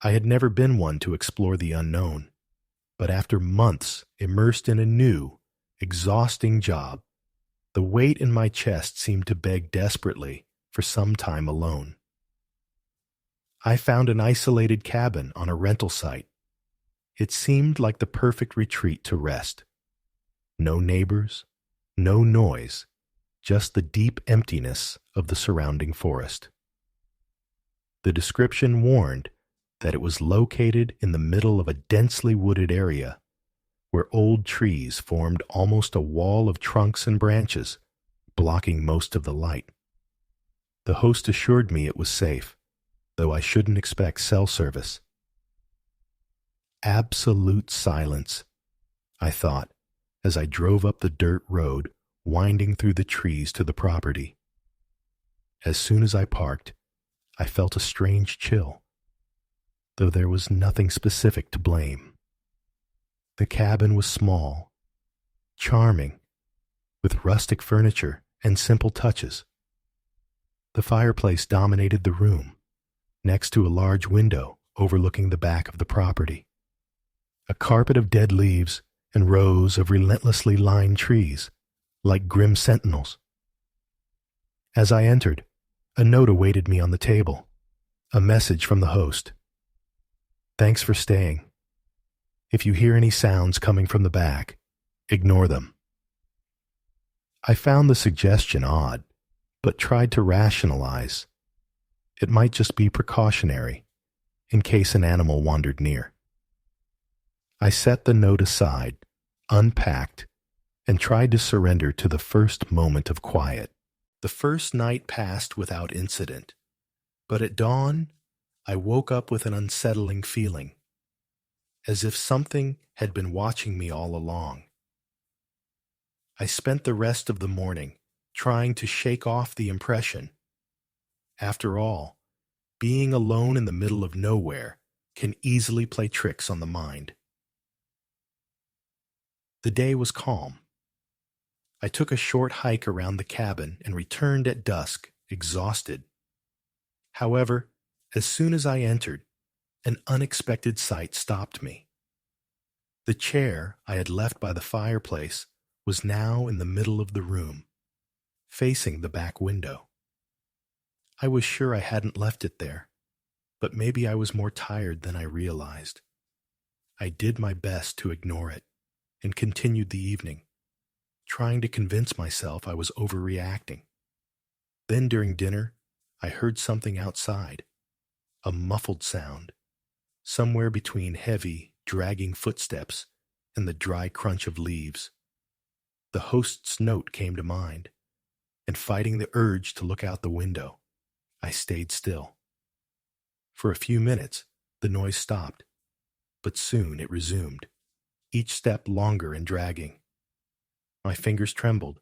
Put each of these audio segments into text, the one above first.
I had never been one to explore the unknown, but after months immersed in a new, exhausting job, the weight in my chest seemed to beg desperately for some time alone. I found an isolated cabin on a rental site. It seemed like the perfect retreat to rest. No neighbors, no noise, just the deep emptiness of the surrounding forest. The description warned that it was located in the middle of a densely wooded area where old trees formed almost a wall of trunks and branches, blocking most of the light. The host assured me it was safe, though I shouldn't expect cell service. Absolute silence, I thought, as I drove up the dirt road winding through the trees to the property. As soon as I parked, I felt a strange chill, though there was nothing specific to blame. The cabin was small, charming, with rustic furniture and simple touches. The fireplace dominated the room, next to a large window overlooking the back of the property. A carpet of dead leaves and rows of relentlessly lined trees, like grim sentinels. As I entered, a note awaited me on the table, a message from the host. "Thanks for staying. If you hear any sounds coming from the back, ignore them." I found the suggestion odd, but tried to rationalize. It might just be precautionary, in case an animal wandered near. I set the note aside, unpacked, and tried to surrender to the first moment of quiet. The first night passed without incident, but at dawn, I woke up with an unsettling feeling, as if something had been watching me all along. I spent the rest of the morning trying to shake off the impression. After all, being alone in the middle of nowhere can easily play tricks on the mind. The day was calm. I took a short hike around the cabin and returned at dusk, exhausted. However, as soon as I entered, an unexpected sight stopped me. The chair I had left by the fireplace was now in the middle of the room, facing the back window. I was sure I hadn't left it there, but maybe I was more tired than I realized. I did my best to ignore it and continued the evening, trying to convince myself I was overreacting. Then during dinner, I heard something outside, a muffled sound, somewhere between heavy, dragging footsteps and the dry crunch of leaves. The host's note came to mind, and fighting the urge to look out the window, I stayed still. For a few minutes, the noise stopped, but soon it resumed, each step longer and dragging. My fingers trembled,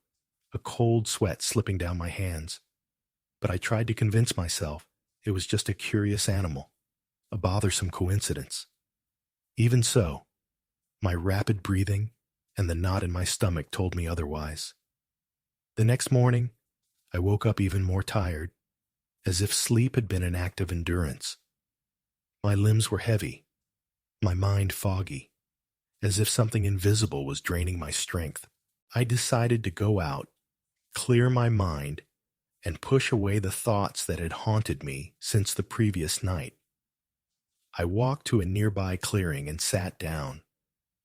a cold sweat slipping down my hands, but I tried to convince myself it was just a curious animal, a bothersome coincidence. Even so, my rapid breathing and the knot in my stomach told me otherwise. The next morning, I woke up even more tired, as if sleep had been an act of endurance. My limbs were heavy, my mind foggy, as if something invisible was draining my strength. I decided to go out, clear my mind, and push away the thoughts that had haunted me since the previous night. I walked to a nearby clearing and sat down,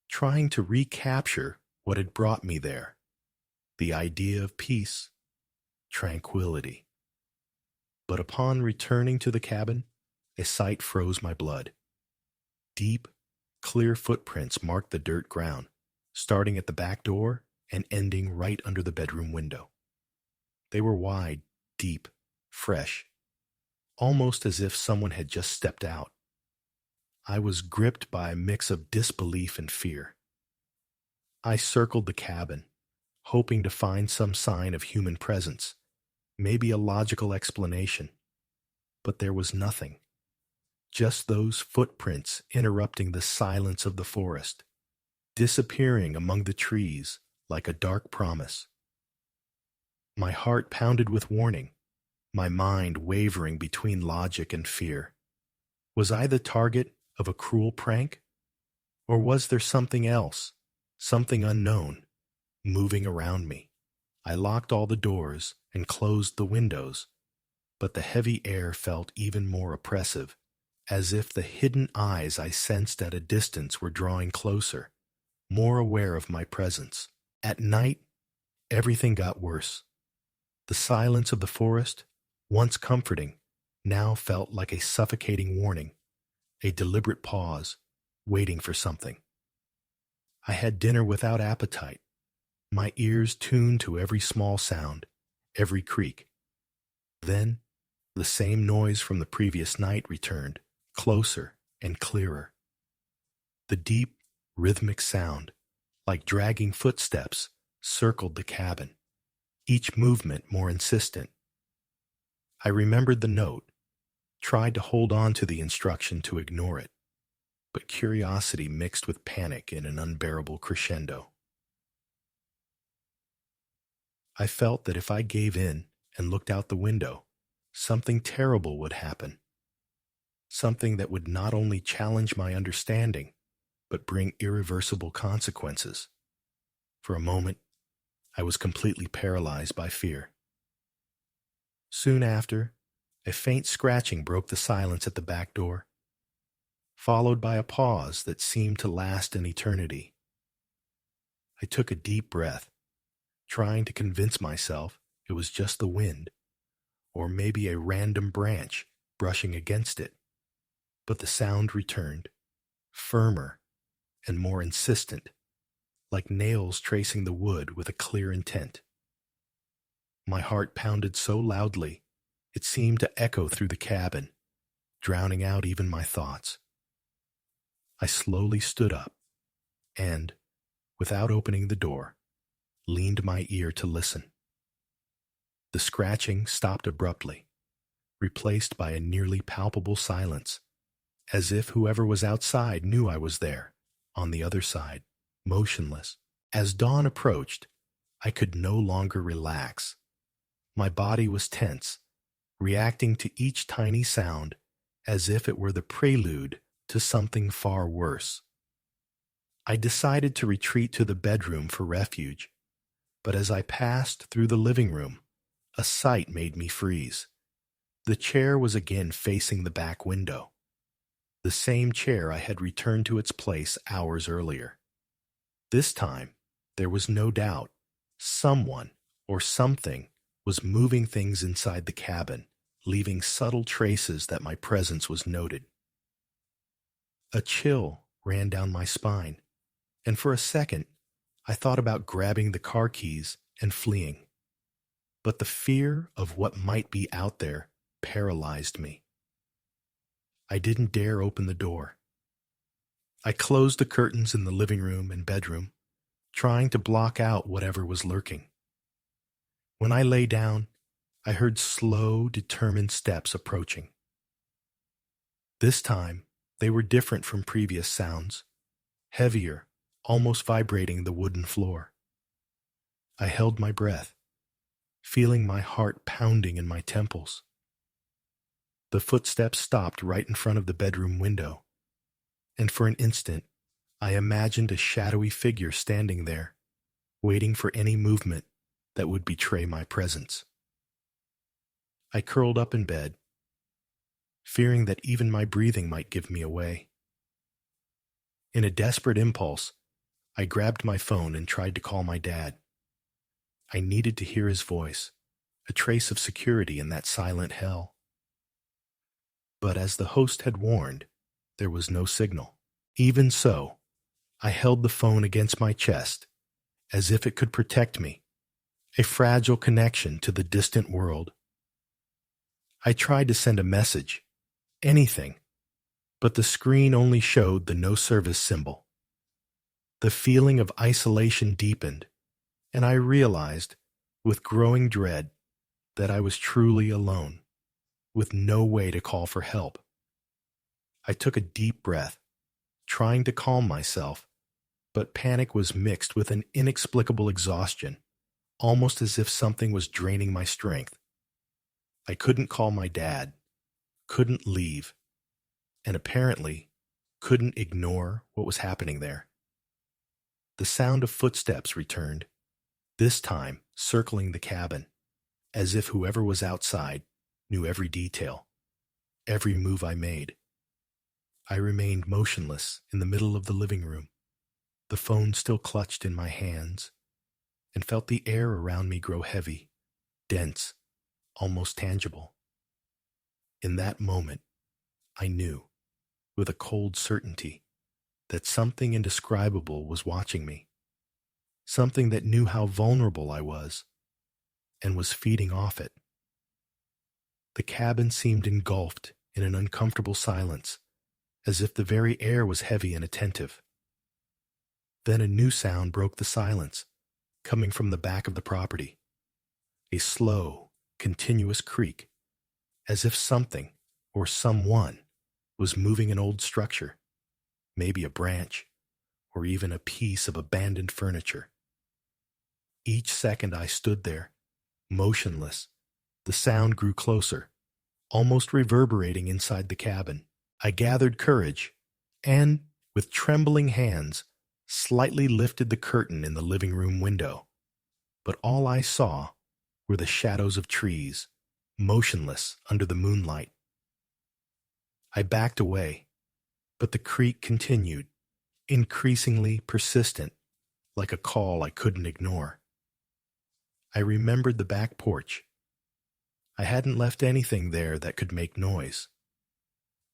trying to recapture what had brought me there, the idea of peace, tranquility. But upon returning to the cabin, a sight froze my blood. Deep, clear footprints marked the dirt ground, starting at the back door and ending right under the bedroom window. They were wide, deep, fresh, almost as if someone had just stepped out. I was gripped by a mix of disbelief and fear. I circled the cabin, hoping to find some sign of human presence, maybe a logical explanation. But there was nothing. Just those footprints interrupting the silence of the forest, disappearing among the trees like a dark promise. My heart pounded with warning, my mind wavering between logic and fear. Was I the target of a cruel prank? Or was there something else, something unknown, moving around me? I locked all the doors and closed the windows, but the heavy air felt even more oppressive, as if the hidden eyes I sensed at a distance were drawing closer, more aware of my presence. At night, everything got worse. The silence of the forest, once comforting, now felt like a suffocating warning, a deliberate pause, waiting for something. I had dinner without appetite, my ears tuned to every small sound, every creak. Then, the same noise from the previous night returned, closer and clearer. The deep, rhythmic sound, like dragging footsteps, circled the cabin, each movement more insistent. I remembered the note, tried to hold on to the instruction to ignore it, but curiosity mixed with panic in an unbearable crescendo. I felt that if I gave in and looked out the window, something terrible would happen. Something that would not only challenge my understanding, but bring irreversible consequences. For a moment, I was completely paralyzed by fear. Soon after, a faint scratching broke the silence at the back door, followed by a pause that seemed to last an eternity. I took a deep breath, trying to convince myself it was just the wind, or maybe a random branch brushing against it. But the sound returned, firmer and more insistent, like nails tracing the wood with a clear intent. My heart pounded so loudly, it seemed to echo through the cabin, drowning out even my thoughts. I slowly stood up and, without opening the door, leaned my ear to listen. The scratching stopped abruptly, replaced by a nearly palpable silence, as if whoever was outside knew I was there, on the other side, motionless. As dawn approached, I could no longer relax. My body was tense, reacting to each tiny sound as if it were the prelude to something far worse. I decided to retreat to the bedroom for refuge, but as I passed through the living room, a sight made me freeze. The chair was again facing the back window, the same chair I had returned to its place hours earlier. This time, there was no doubt, someone or something was moving things inside the cabin, leaving subtle traces that my presence was noted. A chill ran down my spine, and for a second, I thought about grabbing the car keys and fleeing. But the fear of what might be out there paralyzed me. I didn't dare open the door. I closed the curtains in the living room and bedroom, trying to block out whatever was lurking. When I lay down, I heard slow, determined steps approaching. This time, they were different from previous sounds, heavier, almost vibrating the wooden floor. I held my breath, feeling my heart pounding in my temples. The footsteps stopped right in front of the bedroom window, and for an instant, I imagined a shadowy figure standing there, waiting for any movement that would betray my presence. I curled up in bed, fearing that even my breathing might give me away. In a desperate impulse, I grabbed my phone and tried to call my dad. I needed to hear his voice, a trace of security in that silent hell. But as the host had warned, there was no signal. Even so, I held the phone against my chest, as if it could protect me, a fragile connection to the distant world. I tried to send a message, anything, but the screen only showed the no service symbol. The feeling of isolation deepened, and I realized, with growing dread, that I was truly alone, with no way to call for help. I took a deep breath, trying to calm myself, but panic was mixed with an inexplicable exhaustion, almost as if something was draining my strength. I couldn't call my dad, couldn't leave. and apparently couldn't ignore what was happening there. The sound of footsteps returned, this time circling the cabin, as if whoever was outside knew every detail, every move I made. I remained motionless in the middle of the living room, the phone still clutched in my hands, and felt the air around me grow heavy, dense, almost tangible. In that moment, I knew, with a cold certainty, that something indescribable was watching me, something that knew how vulnerable I was, and was feeding off it. The cabin seemed engulfed in an uncomfortable silence, as if the very air was heavy and attentive. Then a new sound broke the silence, coming from the back of the property. A slow, continuous creak, as if something or someone was moving an old structure, maybe a branch, or even a piece of abandoned furniture. Each second I stood there, motionless, the sound grew closer, almost reverberating inside the cabin. I gathered courage and, with trembling hands, slightly lifted the curtain in the living room window. But all I saw were the shadows of trees, motionless under the moonlight. I backed away, but the creak continued, increasingly persistent, like a call I couldn't ignore. I remembered the back porch. I hadn't left anything there that could make noise.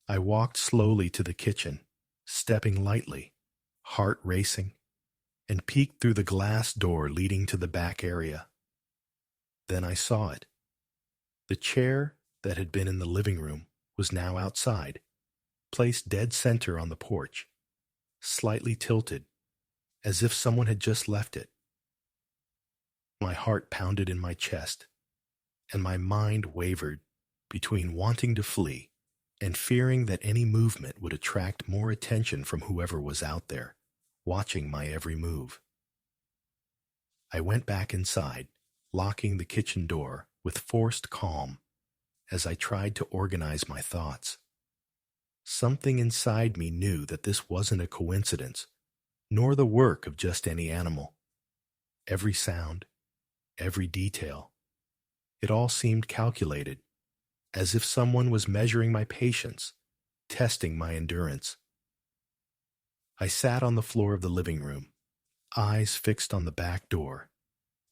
I walked slowly to the kitchen, stepping lightly, heart racing, and peeked through the glass door leading to the back area. Then I saw it. The chair that had been in the living room was now outside, placed dead center on the porch, slightly tilted, as if someone had just left it. My heart pounded in my chest, and my mind wavered between wanting to flee and fearing that any movement would attract more attention from whoever was out there, watching my every move. I went back inside, locking the kitchen door with forced calm as I tried to organize my thoughts. Something inside me knew that this wasn't a coincidence, nor the work of just any animal. Every sound, every detail, it all seemed calculated, as if someone was measuring my patience, testing my endurance. I sat on the floor of the living room, eyes fixed on the back door,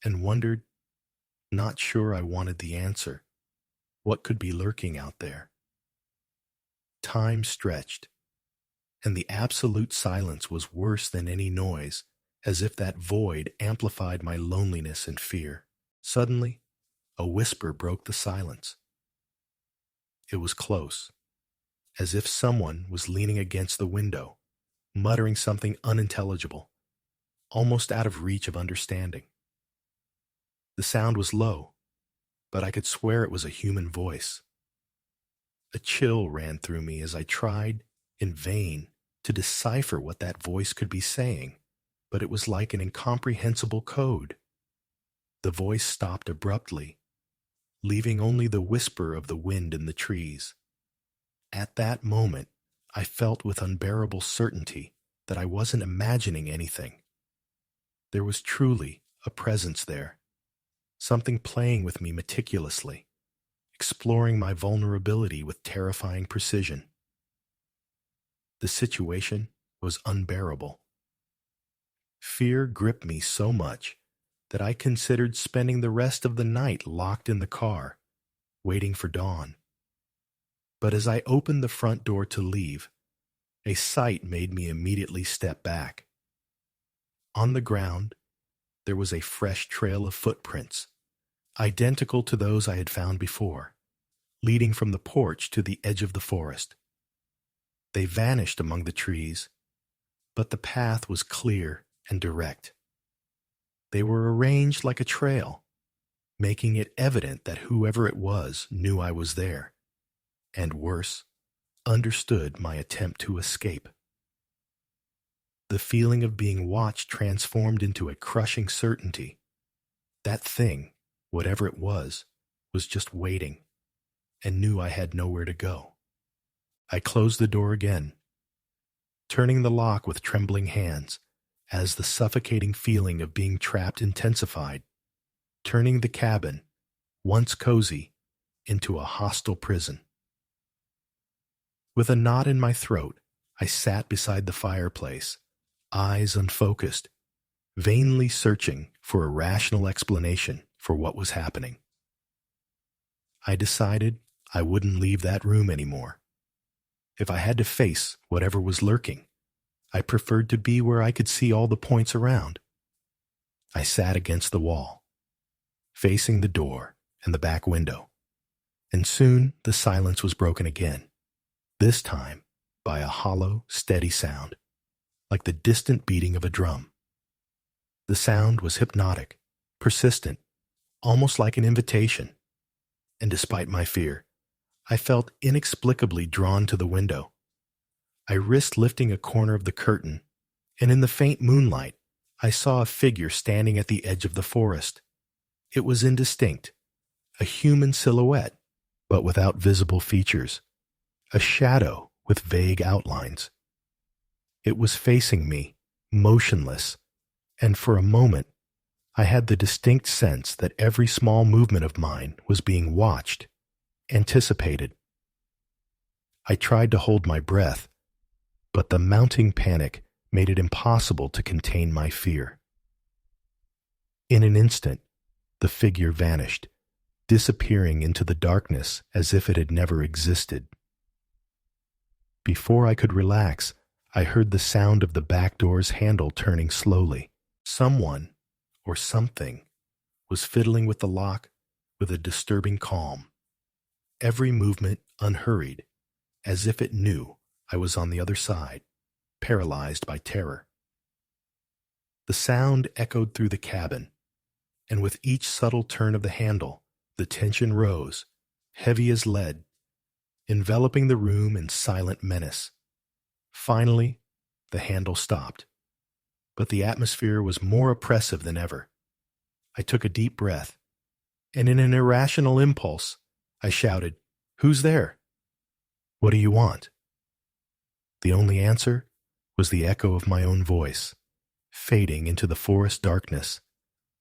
and wondered, not sure I wanted the answer, what could be lurking out there. Time stretched, and the absolute silence was worse than any noise, as if that void amplified my loneliness and fear. Suddenly, a whisper broke the silence. It was close, as if someone was leaning against the window, muttering something unintelligible, almost out of reach of understanding. The sound was low, but I could swear it was a human voice. A chill ran through me as I tried, in vain, to decipher what that voice could be saying, but it was like an incomprehensible code. The voice stopped abruptly, leaving only the whisper of the wind in the trees. At that moment, I felt with unbearable certainty that I wasn't imagining anything. There was truly a presence there, something playing with me meticulously, exploring my vulnerability with terrifying precision. The situation was unbearable. Fear gripped me so much that I considered spending the rest of the night locked in the car, waiting for dawn. But as I opened the front door to leave, a sight made me immediately step back. On the ground, there was a fresh trail of footprints, identical to those I had found before, leading from the porch to the edge of the forest. They vanished among the trees, but the path was clear and direct. They were arranged like a trail, making it evident that whoever it was knew I was there, and worse, understood my attempt to escape. The feeling of being watched transformed into a crushing certainty. That thing, whatever it was just waiting, and knew I had nowhere to go. I closed the door again, turning the lock with trembling hands as the suffocating feeling of being trapped intensified, turning the cabin, once cozy, into a hostile prison. With a knot in my throat, I sat beside the fireplace, eyes unfocused, vainly searching for a rational explanation for what was happening. I decided I wouldn't leave that room anymore. If I had to face whatever was lurking, I preferred to be where I could see all the points around. I sat against the wall, facing the door and the back window, and soon the silence was broken again, this time by a hollow, steady sound, like the distant beating of a drum. The sound was hypnotic, persistent, almost like an invitation, and despite my fear, I felt inexplicably drawn to the window. I risked lifting a corner of the curtain, and in the faint moonlight, I saw a figure standing at the edge of the forest. It was indistinct, a human silhouette, but without visible features, a shadow with vague outlines. It was facing me, motionless, and for a moment, I had the distinct sense that every small movement of mine was being watched, anticipated. I tried to hold my breath, but the mounting panic made it impossible to contain my fear. In an instant, the figure vanished, disappearing into the darkness as if it had never existed. Before I could relax, I heard the sound of the back door's handle turning slowly. Someone, or something, was fiddling with the lock with a disturbing calm, every movement unhurried, as if it knew I was on the other side, paralyzed by terror. The sound echoed through the cabin, and with each subtle turn of the handle, the tension rose, heavy as lead, enveloping the room in silent menace. Finally, the handle stopped, but the atmosphere was more oppressive than ever. I took a deep breath, and in an irrational impulse, I shouted, "Who's there? What do you want?" The only answer was the echo of my own voice, fading into the forest darkness,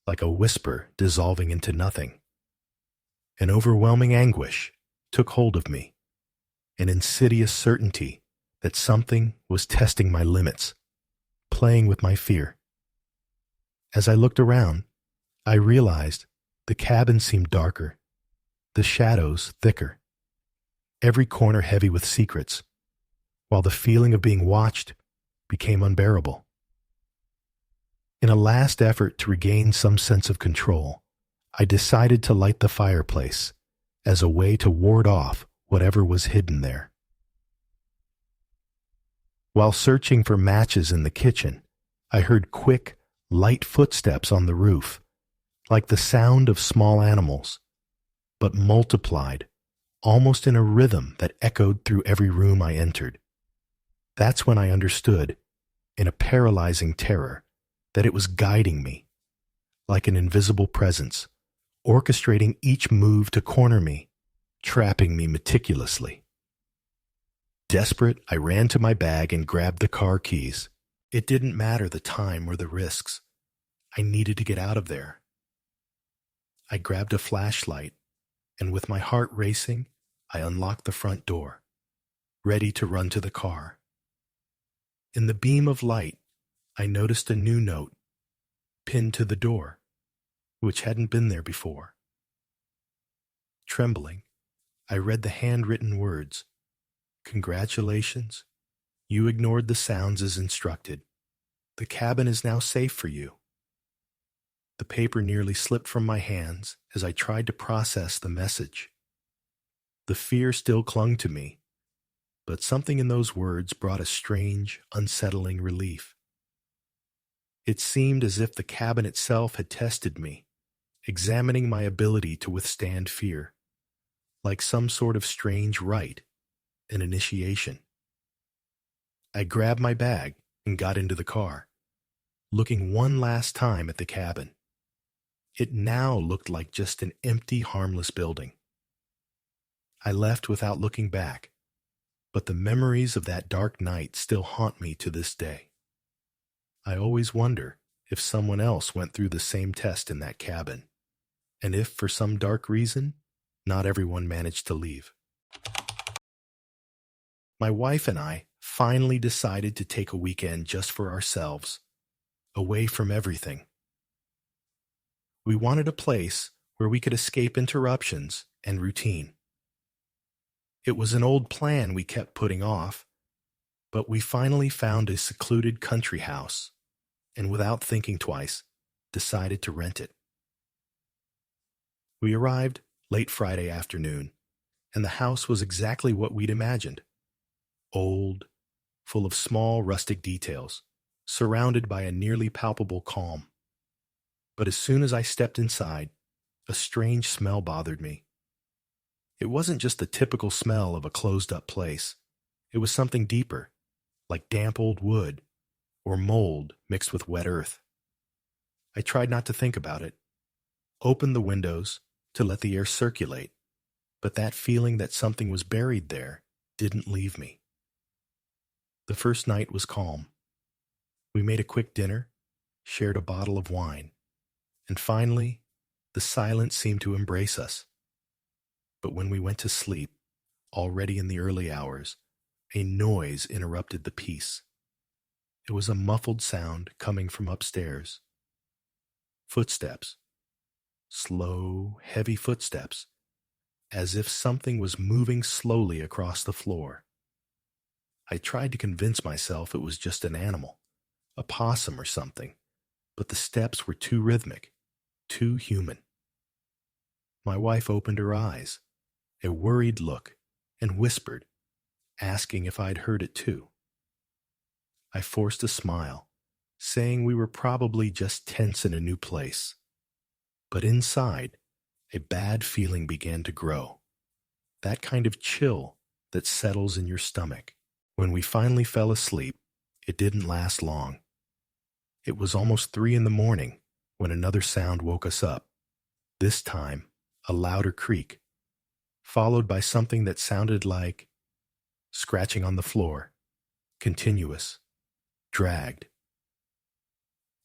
like a whisper dissolving into nothing. An overwhelming anguish took hold of me, an insidious certainty that something was testing my limits, playing with my fear. As I looked around, I realized the cabin seemed darker, the shadows thicker, every corner heavy with secrets, while the feeling of being watched became unbearable. In a last effort to regain some sense of control, I decided to light the fireplace as a way to ward off whatever was hidden there. While searching for matches in the kitchen, I heard quick, light footsteps on the roof, like the sound of small animals, but multiplied, almost in a rhythm that echoed through every room I entered. That's when I understood, in a paralyzing terror, that it was guiding me, like an invisible presence, orchestrating each move to corner me, trapping me meticulously. Desperate, I ran to my bag and grabbed the car keys. It didn't matter the time or the risks. I needed to get out of there. I grabbed a flashlight, and with my heart racing, I unlocked the front door, ready to run to the car. In the beam of light, I noticed a new note, pinned to the door, which hadn't been there before. Trembling, I read the handwritten words, "Congratulations, you ignored the sounds as instructed. The cabin is now safe for you." The paper nearly slipped from my hands as I tried to process the message. The fear still clung to me, but something in those words brought a strange, unsettling relief. It seemed as if the cabin itself had tested me, examining my ability to withstand fear, like some sort of strange rite, an initiation. I grabbed my bag and got into the car, looking one last time at the cabin. It now looked like just an empty, harmless building. I left without looking back, but the memories of that dark night still haunt me to this day. I always wonder if someone else went through the same test in that cabin, and if, for some dark reason, not everyone managed to leave. My wife and I finally decided to take a weekend just for ourselves, away from everything. We wanted a place where we could escape interruptions and routine. It was an old plan we kept putting off, but we finally found a secluded country house, and without thinking twice, decided to rent it. We arrived late Friday afternoon, and the house was exactly what we'd imagined. Old, full of small rustic details, surrounded by a nearly palpable calm. But as soon as I stepped inside, a strange smell bothered me. It wasn't just the typical smell of a closed-up place. It was something deeper, like damp old wood or mold mixed with wet earth. I tried not to think about it, opened the windows to let the air circulate, but that feeling that something was buried there didn't leave me. The first night was calm. We made a quick dinner, shared a bottle of wine, and finally, the silence seemed to embrace us. But when we went to sleep, already in the early hours, a noise interrupted the peace. It was a muffled sound coming from upstairs. Footsteps. Slow, heavy footsteps, as if something was moving slowly across the floor. I tried to convince myself it was just an animal, a possum or something, but the steps were too rhythmic, too human. My wife opened her eyes, a worried look, and whispered, asking if I'd heard it too. I forced a smile, saying we were probably just tense in a new place. But inside, a bad feeling began to grow. That kind of chill that settles in your stomach. When we finally fell asleep, it didn't last long. It was almost 3 a.m. when another sound woke us up. This time, a louder creak, followed by something that sounded like scratching on the floor, continuous, dragged.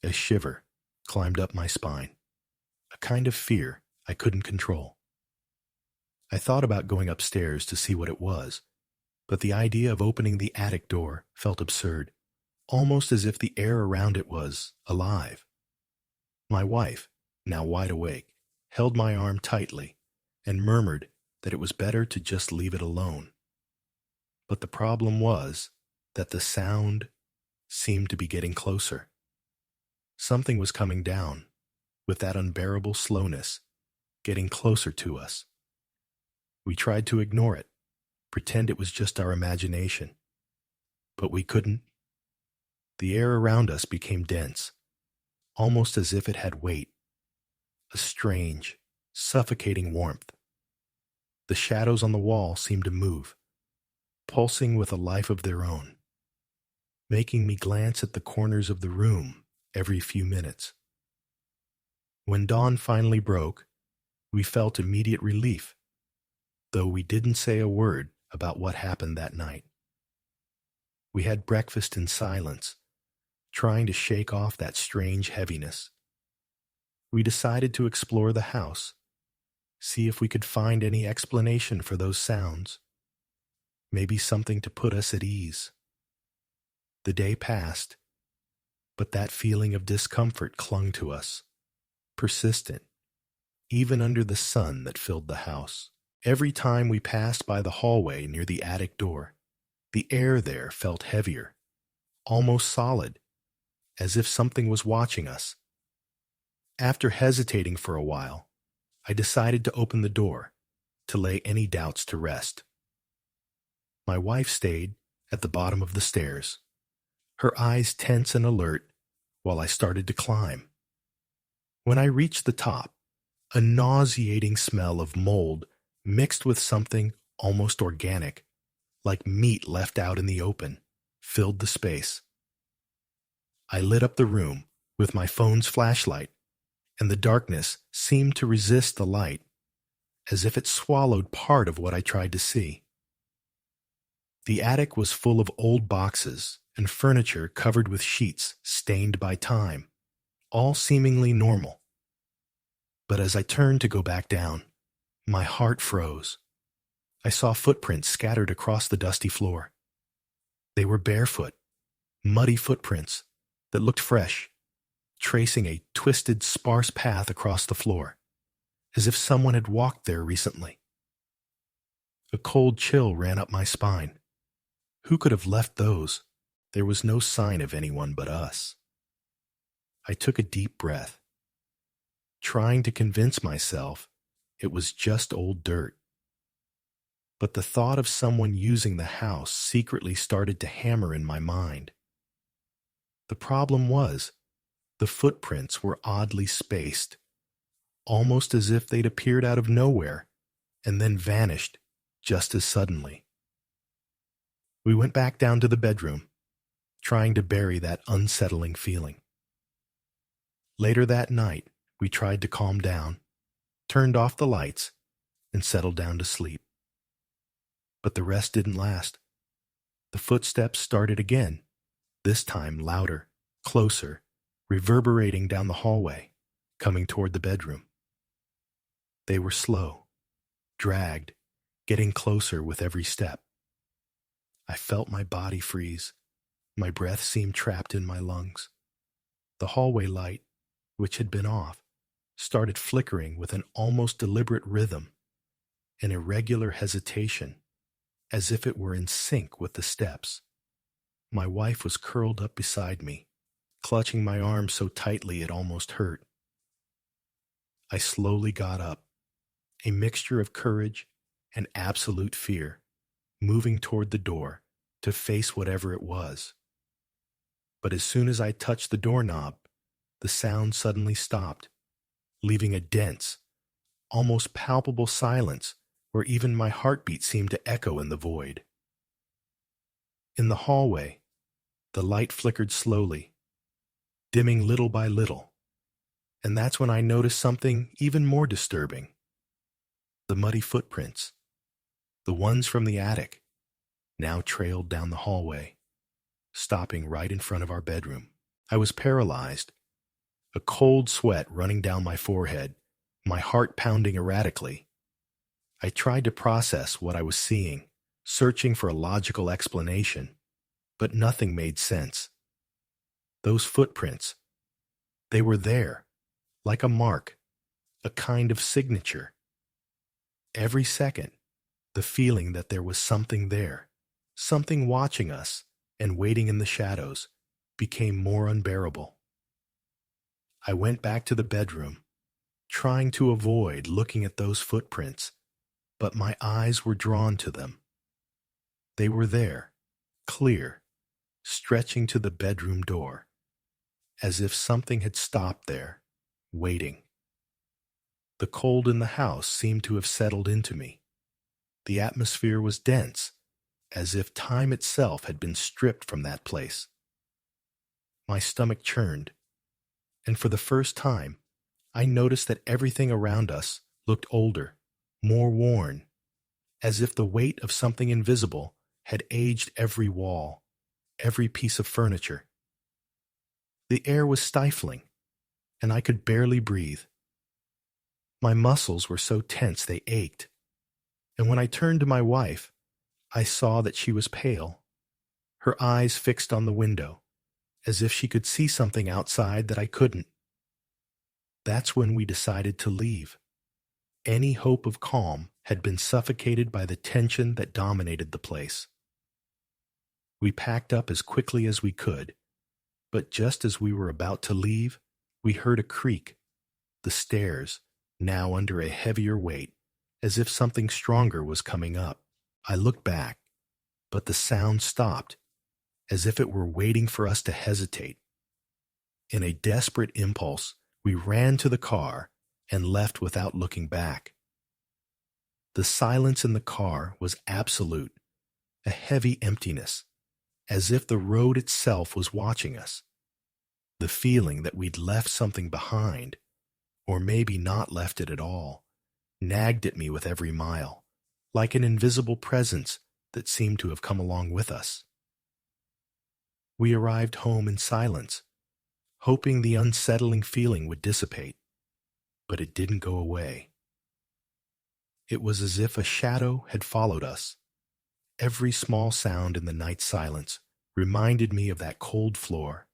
A shiver climbed up my spine, a kind of fear I couldn't control. I thought about going upstairs to see what it was, but the idea of opening the attic door felt absurd, almost as if the air around it was alive. My wife, now wide awake, held my arm tightly and murmured that it was better to just leave it alone. But the problem was that the sound seemed to be getting closer. Something was coming down, with that unbearable slowness, getting closer to us. We tried to ignore it, pretend it was just our imagination. But we couldn't. The air around us became dense, almost as if it had weight, a strange, suffocating warmth. The shadows on the wall seemed to move, pulsing with a life of their own, making me glance at the corners of the room every few minutes. When dawn finally broke, we felt immediate relief, though we didn't say a word about what happened that night. We had breakfast in silence, trying to shake off that strange heaviness. We decided to explore the house, see if we could find any explanation for those sounds, maybe something to put us at ease. The day passed, but that feeling of discomfort clung to us, persistent, even under the sun that filled the house. Every time we passed by the hallway near the attic door, the air there felt heavier, almost solid, as if something was watching us. After hesitating for a while, I decided to open the door to lay any doubts to rest. My wife stayed at the bottom of the stairs, her eyes tense and alert while I started to climb. When I reached the top, a nauseating smell of mold mixed with something almost organic, like meat left out in the open, filled the space. I lit up the room with my phone's flashlight, and the darkness seemed to resist the light, as if it swallowed part of what I tried to see. The attic was full of old boxes and furniture covered with sheets stained by time, all seemingly normal. But as I turned to go back down, my heart froze. I saw footprints scattered across the dusty floor. They were barefoot, muddy footprints that looked fresh, tracing a twisted, sparse path across the floor, as if someone had walked there recently. A cold chill ran up my spine. Who could have left those? There was no sign of anyone but us. I took a deep breath, trying to convince myself it was just old dirt. But the thought of someone using the house secretly started to hammer in my mind. The problem was, the footprints were oddly spaced, almost as if they'd appeared out of nowhere and then vanished just as suddenly. We went back down to the bedroom, trying to bury that unsettling feeling. Later that night, we tried to calm down, turned off the lights, and settled down to sleep. But the rest didn't last. The footsteps started again, this time louder, closer, reverberating down the hallway, coming toward the bedroom. They were slow, dragged, getting closer with every step. I felt my body freeze. My breath seemed trapped in my lungs. The hallway light, which had been off, started flickering with an almost deliberate rhythm, an irregular hesitation, as if it were in sync with the steps. My wife was curled up beside me, clutching my arm so tightly it almost hurt. I slowly got up, a mixture of courage and absolute fear, moving toward the door to face whatever it was. But as soon as I touched the doorknob, the sound suddenly stopped, leaving a dense, almost palpable silence where even my heartbeat seemed to echo in the void. In the hallway, the light flickered slowly, dimming little by little, and that's when I noticed something even more disturbing. The muddy footprints, the ones from the attic, now trailed down the hallway, stopping right in front of our bedroom. I was paralyzed, a cold sweat running down my forehead, my heart pounding erratically. I tried to process what I was seeing, searching for a logical explanation, but nothing made sense. Those footprints, they were there, like a mark, a kind of signature. Every second, the feeling that there was something there, something watching us and waiting in the shadows, became more unbearable. I went back to the bedroom, trying to avoid looking at those footprints, but my eyes were drawn to them. They were there, clear, stretching to the bedroom door, as if something had stopped there, waiting. The cold in the house seemed to have settled into me. The atmosphere was dense, as if time itself had been stripped from that place. My stomach churned, and for the first time, I noticed that everything around us looked older, more worn, as if the weight of something invisible had aged every wall, every piece of furniture. The air was stifling, and I could barely breathe. My muscles were so tense they ached, and when I turned to my wife, I saw that she was pale, her eyes fixed on the window, as if she could see something outside that I couldn't. That's when we decided to leave. Any hope of calm had been suffocated by the tension that dominated the place. We packed up as quickly as we could, but just as we were about to leave, we heard a creak, the stairs, now under a heavier weight, as if something stronger was coming up. I looked back, but the sound stopped, as if it were waiting for us to hesitate. In a desperate impulse, we ran to the car and left without looking back. The silence in the car was absolute, a heavy emptiness, as if the road itself was watching us. The feeling that we'd left something behind, or maybe not left it at all, nagged at me with every mile, like an invisible presence that seemed to have come along with us. We arrived home in silence, hoping the unsettling feeling would dissipate, but it didn't go away. It was as if a shadow had followed us. Every small sound in the night silence reminded me of that cold floor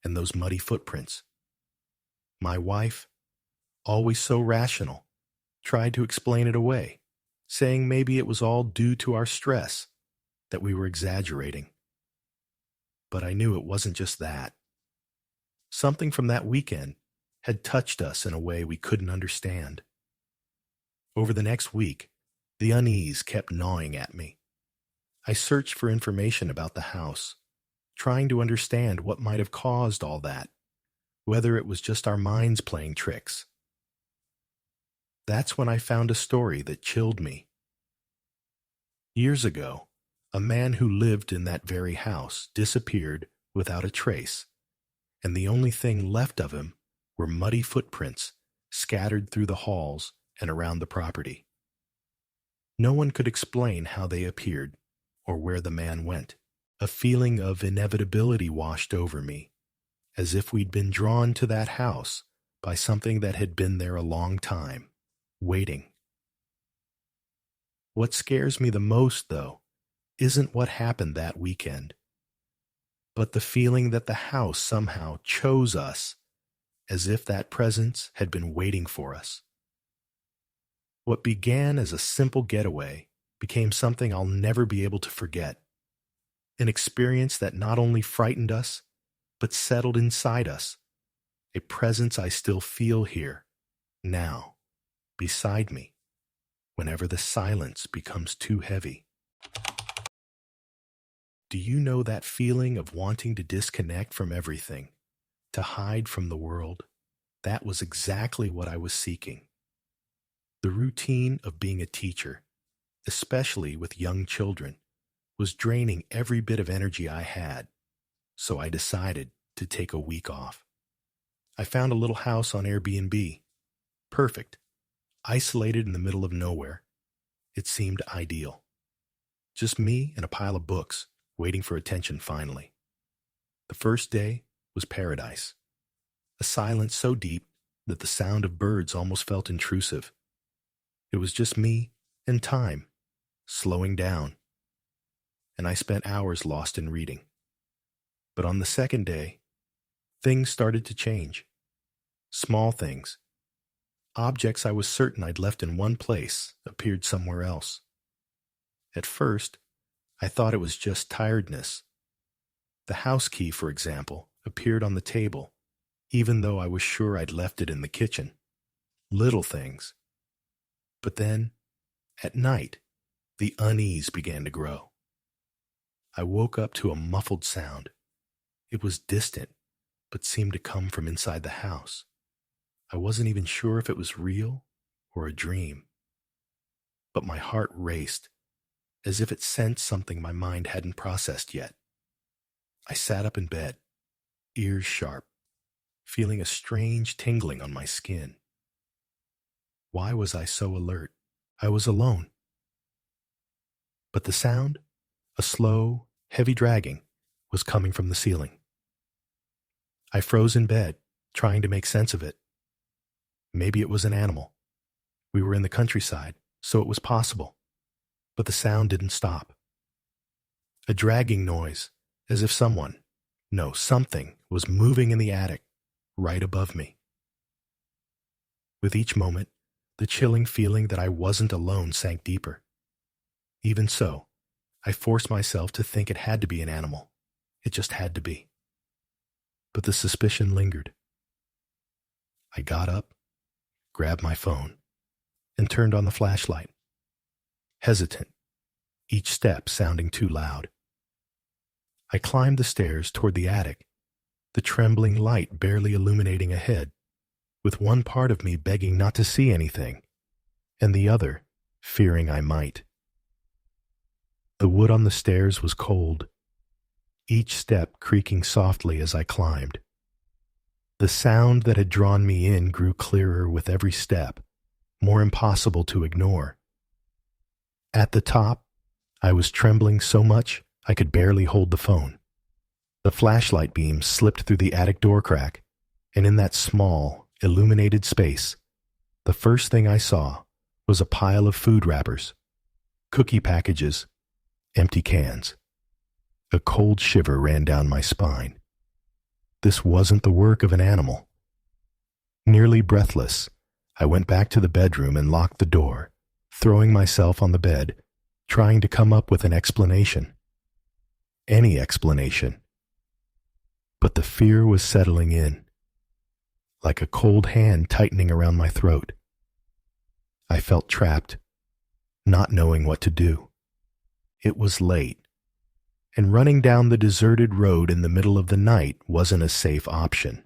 and those muddy footprints. My wife, always so rational, tried to explain it away, saying maybe it was all due to our stress, that we were exaggerating. But I knew it wasn't just that. Something from that weekend had touched us in a way we couldn't understand. Over the next week, the unease kept gnawing at me. I searched for information about the house, trying to understand what might have caused all that, whether it was just our minds playing tricks. That's when I found a story that chilled me. Years ago, a man who lived in that very house disappeared without a trace, and the only thing left of him were muddy footprints scattered through the halls and around the property. No one could explain how they appeared or where the man went. A feeling of inevitability washed over me, as if we'd been drawn to that house by something that had been there a long time, waiting. What scares me the most, though, isn't what happened that weekend, but the feeling that the house somehow chose us, as if that presence had been waiting for us. What began as a simple getaway became something I'll never be able to forget. An experience that not only frightened us, but settled inside us. A presence I still feel here, now, beside me, whenever the silence becomes too heavy. Do you know that feeling of wanting to disconnect from everything, to hide from the world? That was exactly what I was seeking. The routine of being a teacher, especially with young children, was draining every bit of energy I had, so I decided to take a week off. I found a little house on Airbnb. Perfect. Isolated in the middle of nowhere. It seemed ideal. Just me and a pile of books, waiting for attention finally. The first day was paradise. A silence so deep that the sound of birds almost felt intrusive. It was just me and time, slowing down. And I spent hours lost in reading. But on the second day, things started to change. Small things. Objects I was certain I'd left in one place appeared somewhere else. At first, I thought it was just tiredness. The house key, for example, appeared on the table, even though I was sure I'd left it in the kitchen. Little things. But then, at night, the unease began to grow. I woke up to a muffled sound. It was distant, but seemed to come from inside the house. I wasn't even sure if it was real or a dream. But my heart raced, as if it sensed something my mind hadn't processed yet. I sat up in bed, ears sharp, feeling a strange tingling on my skin. Why was I so alert? I was alone. But the sound, a slow, heavy dragging, was coming from the ceiling. I froze in bed, trying to make sense of it. Maybe it was an animal. We were in the countryside, so it was possible. But the sound didn't stop. A dragging noise, as if something was moving in the attic, right above me. With each moment, the chilling feeling that I wasn't alone sank deeper. Even so, I forced myself to think it had to be an animal. It just had to be. But the suspicion lingered. I got up, grabbed my phone, and turned on the flashlight. Hesitant, each step sounding too loud. I climbed the stairs toward the attic, the trembling light barely illuminating ahead, with one part of me begging not to see anything, and the other fearing I might. The wood on the stairs was cold, each step creaking softly as I climbed. The sound that had drawn me in grew clearer with every step, more impossible to ignore. At the top, I was trembling so much I could barely hold the phone. The flashlight beam slipped through the attic door crack, and in that small, illuminated space, the first thing I saw was a pile of food wrappers, cookie packages, empty cans. A cold shiver ran down my spine. This wasn't the work of an animal. Nearly breathless, I went back to the bedroom and locked the door, throwing myself on the bed, trying to come up with an explanation. Any explanation. But the fear was settling in, like a cold hand tightening around my throat. I felt trapped, not knowing what to do. It was late, and running down the deserted road in the middle of the night wasn't a safe option.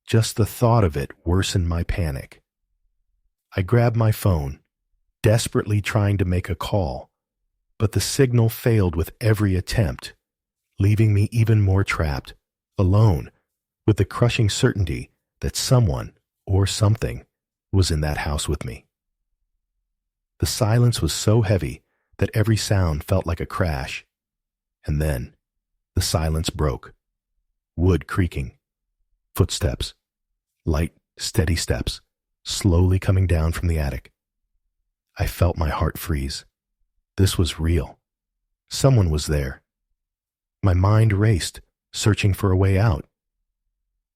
Just the thought of it worsened my panic. I grabbed my phone, desperately trying to make a call, but the signal failed with every attempt, leaving me even more trapped, alone, with the crushing certainty that someone or something was in that house with me. The silence was so heavy that every sound felt like a crash, and then the silence broke. Wood creaking, footsteps, light, steady steps, slowly coming down from the attic. I felt my heart freeze. This was real. Someone was there. My mind raced, searching for a way out.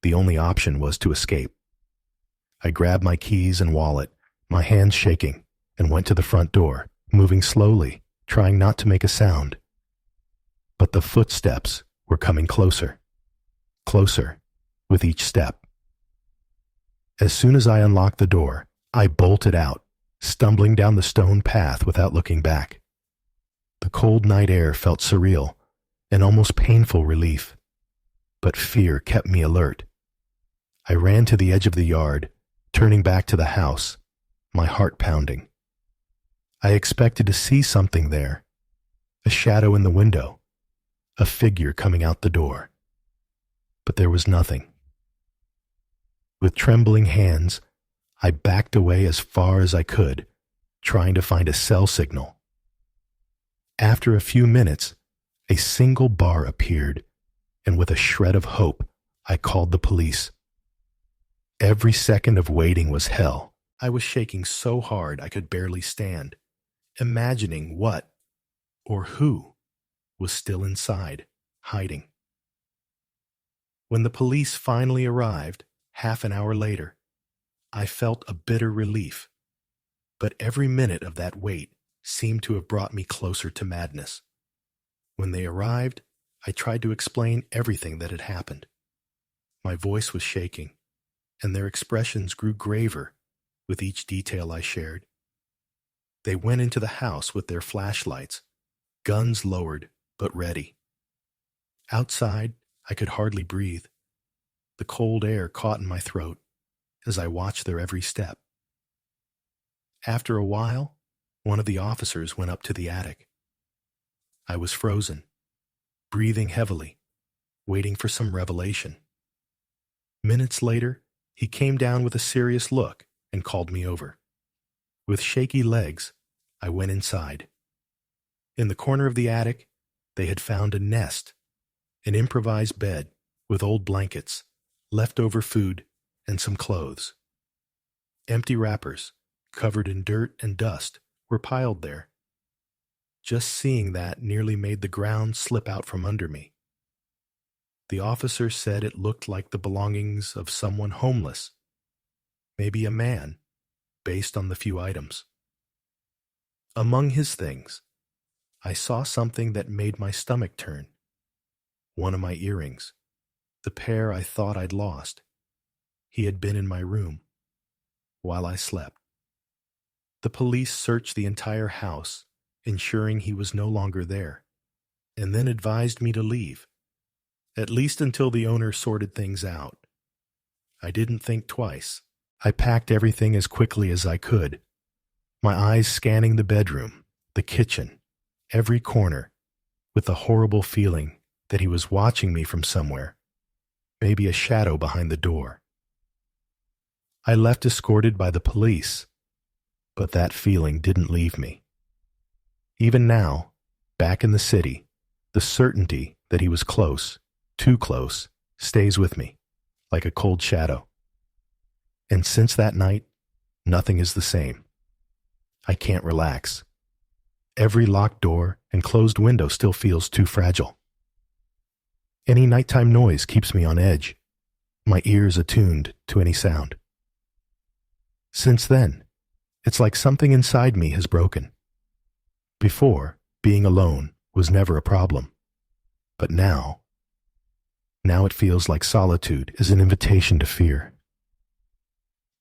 The only option was to escape. I grabbed my keys and wallet, my hands shaking, and went to the front door, moving slowly, trying not to make a sound. But the footsteps were coming closer, closer, with each step. As soon as I unlocked the door, I bolted out, stumbling down the stone path without looking back. The cold night air felt surreal, an almost painful relief. But fear kept me alert. I ran to the edge of the yard, turning back to the house, my heart pounding. I expected to see something there, a shadow in the window, a figure coming out the door. But there was nothing. With trembling hands, I backed away as far as I could, trying to find a cell signal. After a few minutes, a single bar appeared, and with a shred of hope, I called the police. Every second of waiting was hell. I was shaking so hard I could barely stand, imagining what or who was still inside, hiding. When the police finally arrived, half an hour later, I felt a bitter relief, but every minute of that wait seemed to have brought me closer to madness. When they arrived, I tried to explain everything that had happened. My voice was shaking, and their expressions grew graver with each detail I shared. They went into the house with their flashlights, guns lowered but ready. Outside, I could hardly breathe. The cold air caught in my throat as I watched their every step. After a while, one of the officers went up to the attic. I was frozen, breathing heavily, waiting for some revelation. Minutes later, he came down with a serious look and called me over. With shaky legs, I went inside. In the corner of the attic, they had found a nest, an improvised bed with old blankets, leftover food, and some clothes. Empty wrappers, covered in dirt and dust, were piled there. Just seeing that nearly made the ground slip out from under me. The officer said it looked like the belongings of someone homeless, maybe a man, based on the few items. Among his things, I saw something that made my stomach turn. One of my earrings, the pair I thought I'd lost. He had been in my room while I slept. The police searched the entire house, ensuring he was no longer there, and then advised me to leave, at least until the owner sorted things out. I didn't think twice. I packed everything as quickly as I could, my eyes scanning the bedroom, the kitchen, every corner, with the horrible feeling that he was watching me from somewhere, maybe a shadow behind the door. I left escorted by the police, but that feeling didn't leave me. Even now, back in the city, the certainty that he was close, too close, stays with me, like a cold shadow. And since that night, nothing is the same. I can't relax. Every locked door and closed window still feels too fragile. Any nighttime noise keeps me on edge, my ears attuned to any sound. Since then, it's like something inside me has broken. Before, being alone was never a problem. But now it feels like solitude is an invitation to fear.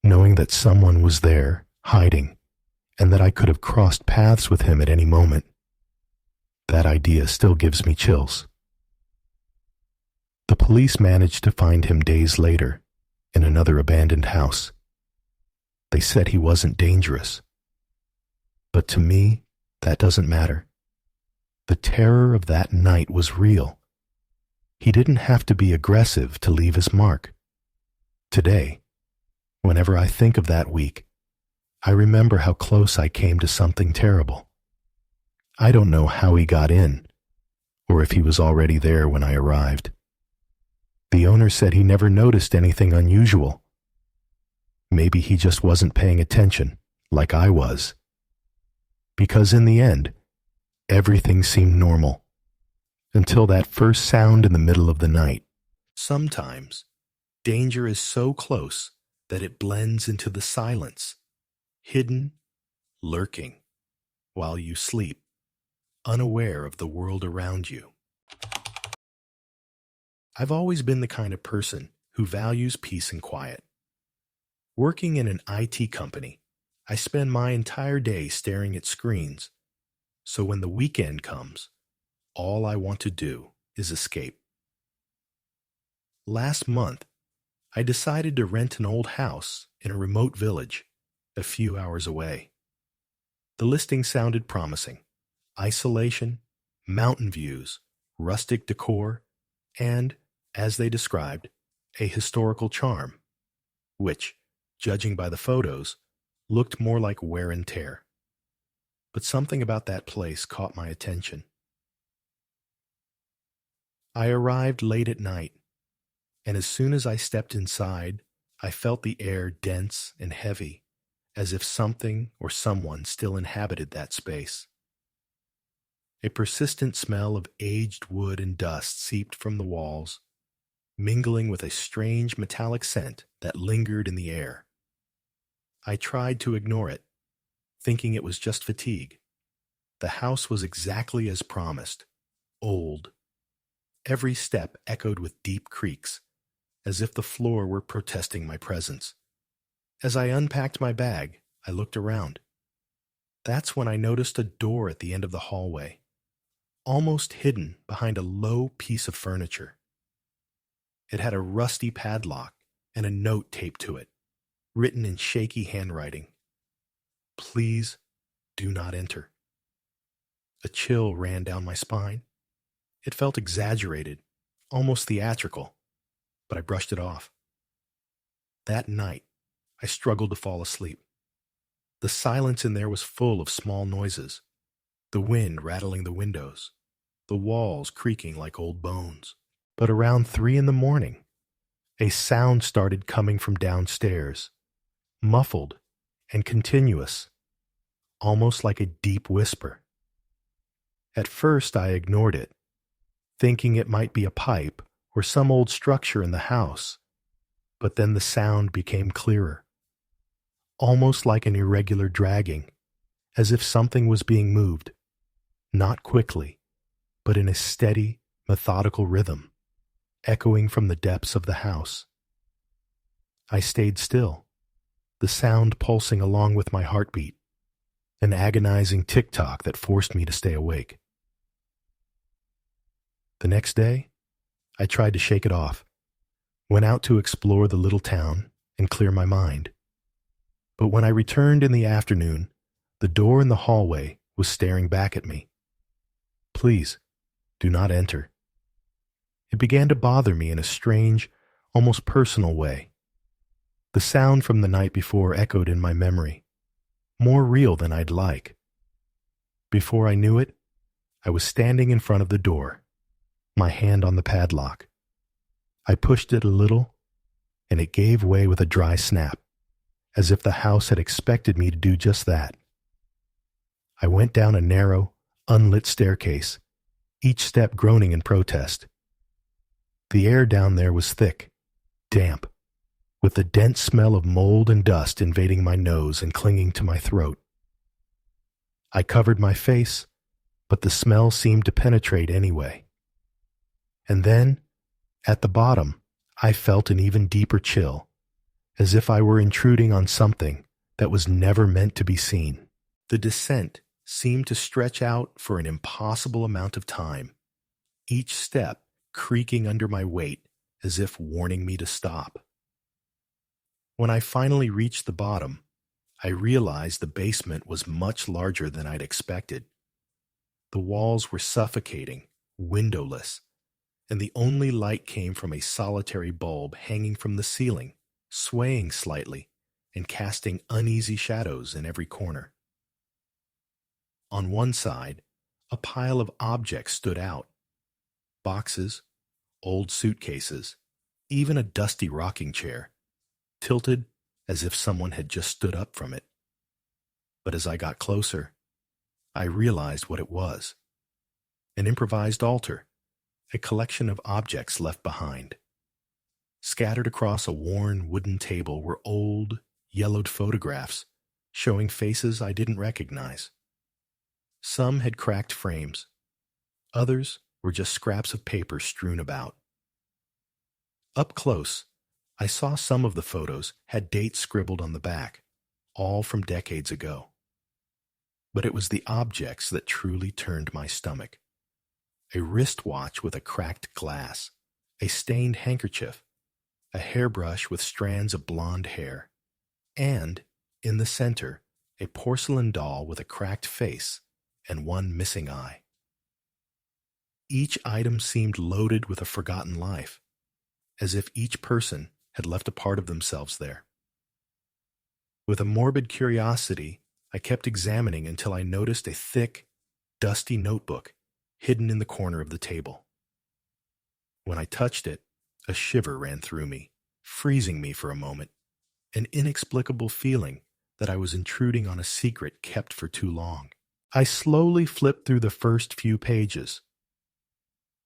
Knowing that someone was there, hiding, and that I could have crossed paths with him at any moment, that idea still gives me chills. The police managed to find him days later in another abandoned house. They said he wasn't dangerous. But to me, that doesn't matter. The terror of that night was real. He didn't have to be aggressive to leave his mark. Today, whenever I think of that week, I remember how close I came to something terrible. I don't know how he got in, or if he was already there when I arrived. The owner said he never noticed anything unusual. Maybe he just wasn't paying attention, like I was. Because in the end, everything seemed normal, until that first sound in the middle of the night. Sometimes, danger is so close that it blends into the silence, hidden, lurking, while you sleep, unaware of the world around you. I've always been the kind of person who values peace and quiet. Working in an IT company, I spend my entire day staring at screens, so when the weekend comes, all I want to do is escape. Last month, I decided to rent an old house in a remote village a few hours away. The listing sounded promising: isolation, mountain views, rustic decor, and, as they described, a historical charm, which, judging by the photos, looked more like wear and tear. But something about that place caught my attention. I arrived late at night, and as soon as I stepped inside, I felt the air dense and heavy, as if something or someone still inhabited that space. A persistent smell of aged wood and dust seeped from the walls, mingling with a strange metallic scent that lingered in the air. I tried to ignore it, thinking it was just fatigue. The house was exactly as promised, old. Every step echoed with deep creaks, as if the floor were protesting my presence. As I unpacked my bag, I looked around. That's when I noticed a door at the end of the hallway, almost hidden behind a low piece of furniture. It had a rusty padlock and a note taped to it, written in shaky handwriting. "Please do not enter." A chill ran down my spine. It felt exaggerated, almost theatrical, but I brushed it off. That night, I struggled to fall asleep. The silence in there was full of small noises, the wind rattling the windows, the walls creaking like old bones. But around 3 a.m, a sound started coming from downstairs, muffled and continuous, almost like a deep whisper. At first I ignored it, thinking it might be a pipe or some old structure in the house, but then the sound became clearer, almost like an irregular dragging, as if something was being moved, not quickly, but in a steady, methodical rhythm, echoing from the depths of the house. I stayed still, the sound pulsing along with my heartbeat, an agonizing tick-tock that forced me to stay awake. The next day, I tried to shake it off, went out to explore the little town and clear my mind. But when I returned in the afternoon, the door in the hallway was staring back at me. "Please, do not enter." It began to bother me in a strange, almost personal way. The sound from the night before echoed in my memory, more real than I'd like. Before I knew it, I was standing in front of the door, my hand on the padlock. I pushed it a little, and it gave way with a dry snap, as if the house had expected me to do just that. I went down a narrow, unlit staircase, each step groaning in protest. The air down there was thick, damp, with the dense smell of mold and dust invading my nose and clinging to my throat. I covered my face, but the smell seemed to penetrate anyway. And then, at the bottom, I felt an even deeper chill, as if I were intruding on something that was never meant to be seen. The descent seemed to stretch out for an impossible amount of time, each step creaking under my weight as if warning me to stop. When I finally reached the bottom, I realized the basement was much larger than I'd expected. The walls were suffocating, windowless, and the only light came from a solitary bulb hanging from the ceiling, swaying slightly and casting uneasy shadows in every corner. On one side, a pile of objects stood out. Boxes, old suitcases, even a dusty rocking chair, tilted as if someone had just stood up from it. But as I got closer, I realized what it was. An improvised altar, a collection of objects left behind. Scattered across a worn wooden table were old, yellowed photographs showing faces I didn't recognize. Some had cracked frames. Others were just scraps of paper strewn about. Up close, I saw some of the photos had dates scribbled on the back, all from decades ago. But it was the objects that truly turned my stomach. A wristwatch with a cracked glass, a stained handkerchief, a hairbrush with strands of blonde hair, and, in the center, a porcelain doll with a cracked face and one missing eye. Each item seemed loaded with a forgotten life, as if each person had left a part of themselves there. With a morbid curiosity, I kept examining until I noticed a thick, dusty notebook hidden in the corner of the table. When I touched it, a shiver ran through me, freezing me for a moment, an inexplicable feeling that I was intruding on a secret kept for too long. I slowly flipped through the first few pages.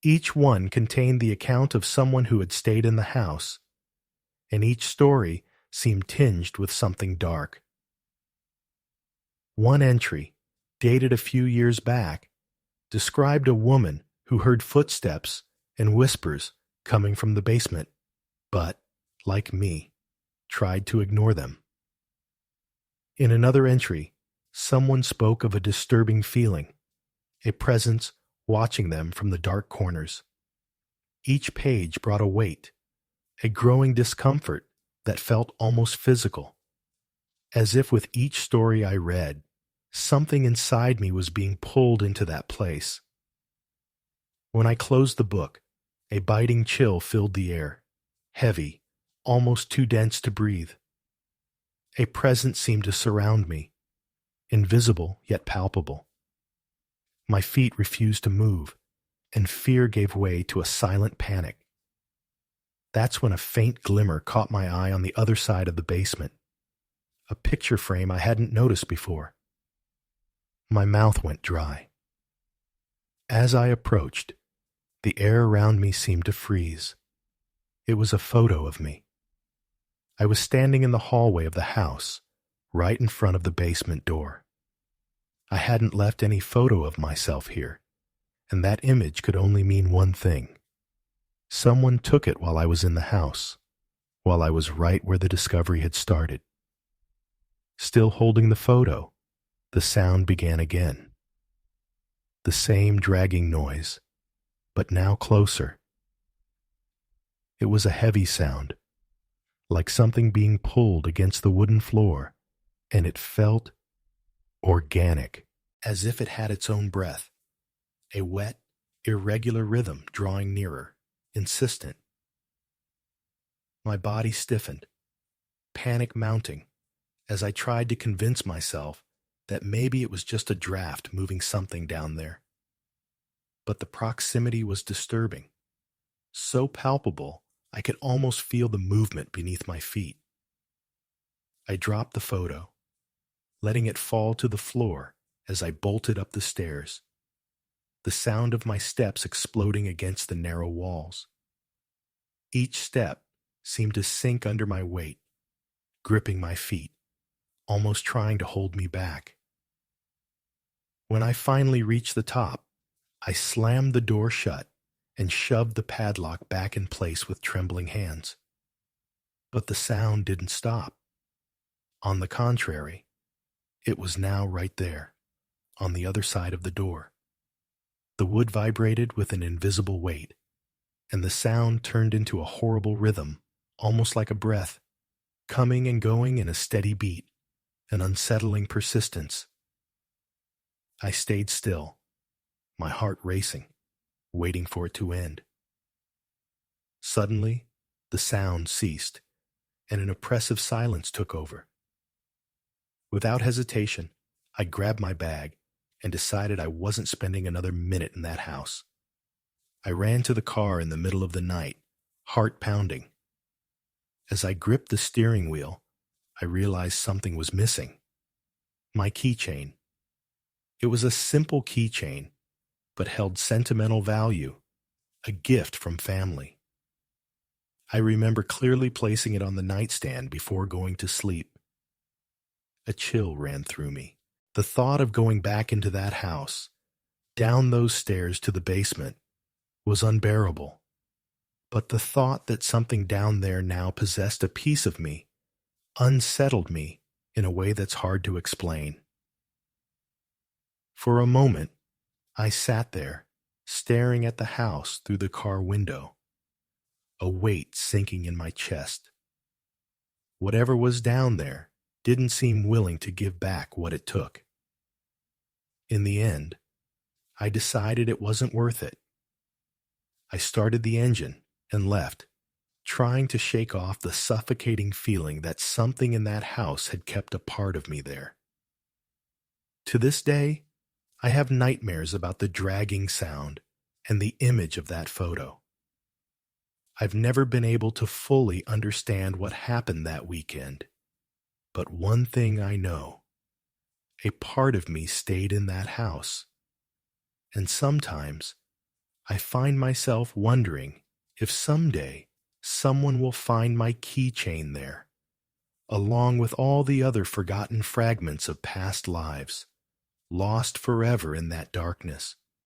Each one contained the account of someone who had stayed in the house, and each story seemed tinged with something dark. One entry, dated a few years back, described a woman who heard footsteps and whispers coming from the basement, but, like me, tried to ignore them. In another entry, someone spoke of a disturbing feeling, a presence watching them from the dark corners. Each page brought a weight, a growing discomfort that felt almost physical, as if with each story I read, something inside me was being pulled into that place. When I closed the book, a biting chill filled the air, heavy, almost too dense to breathe. A presence seemed to surround me, invisible yet palpable. My feet refused to move, and fear gave way to a silent panic. That's when a faint glimmer caught my eye on the other side of the basement, a picture frame I hadn't noticed before. My mouth went dry. As I approached, the air around me seemed to freeze. It was a photo of me. I was standing in the hallway of the house, right in front of the basement door. I hadn't left any photo of myself here, and that image could only mean one thing. Someone took it while I was in the house, while I was right where the discovery had started. Still holding the photo, the sound began again. The same dragging noise, but now closer. It was a heavy sound, like something being pulled against the wooden floor, and it felt organic, as if it had its own breath, a wet, irregular rhythm drawing nearer, insistent. My body stiffened, panic mounting, as I tried to convince myself that maybe it was just a draft moving something down there. But the proximity was disturbing, so palpable I could almost feel the movement beneath my feet. I dropped the photo, letting it fall to the floor as I bolted up the stairs, the sound of my steps exploding against the narrow walls. Each step seemed to sink under my weight, gripping my feet, almost trying to hold me back. When I finally reached the top, I slammed the door shut and shoved the padlock back in place with trembling hands. But the sound didn't stop. On the contrary, it was now right there, on the other side of the door. The wood vibrated with an invisible weight, and the sound turned into a horrible rhythm, almost like a breath, coming and going in a steady beat, an unsettling persistence. I stayed still, my heart racing, waiting for it to end. Suddenly, the sound ceased, and an oppressive silence took over. Without hesitation, I grabbed my bag and decided I wasn't spending another minute in that house. I ran to the car in the middle of the night, heart pounding. As I gripped the steering wheel, I realized something was missing. My keychain. It was a simple keychain, but held sentimental value, a gift from family. I remember clearly placing it on the nightstand before going to sleep. A chill ran through me. The thought of going back into that house, down those stairs to the basement, was unbearable. But the thought that something down there now possessed a piece of me unsettled me in a way that's hard to explain. For a moment, I sat there, staring at the house through the car window, a weight sinking in my chest. Whatever was down there didn't seem willing to give back what it took. In the end, I decided it wasn't worth it. I started the engine and left, trying to shake off the suffocating feeling that something in that house had kept a part of me there. To this day, I have nightmares about the dragging sound and the image of that photo. I've never been able to fully understand what happened that weekend, but one thing I know: a part of me stayed in that house. And sometimes I find myself wondering if someday someone will find my keychain there, along with all the other forgotten fragments of past lives, lost forever in that darkness.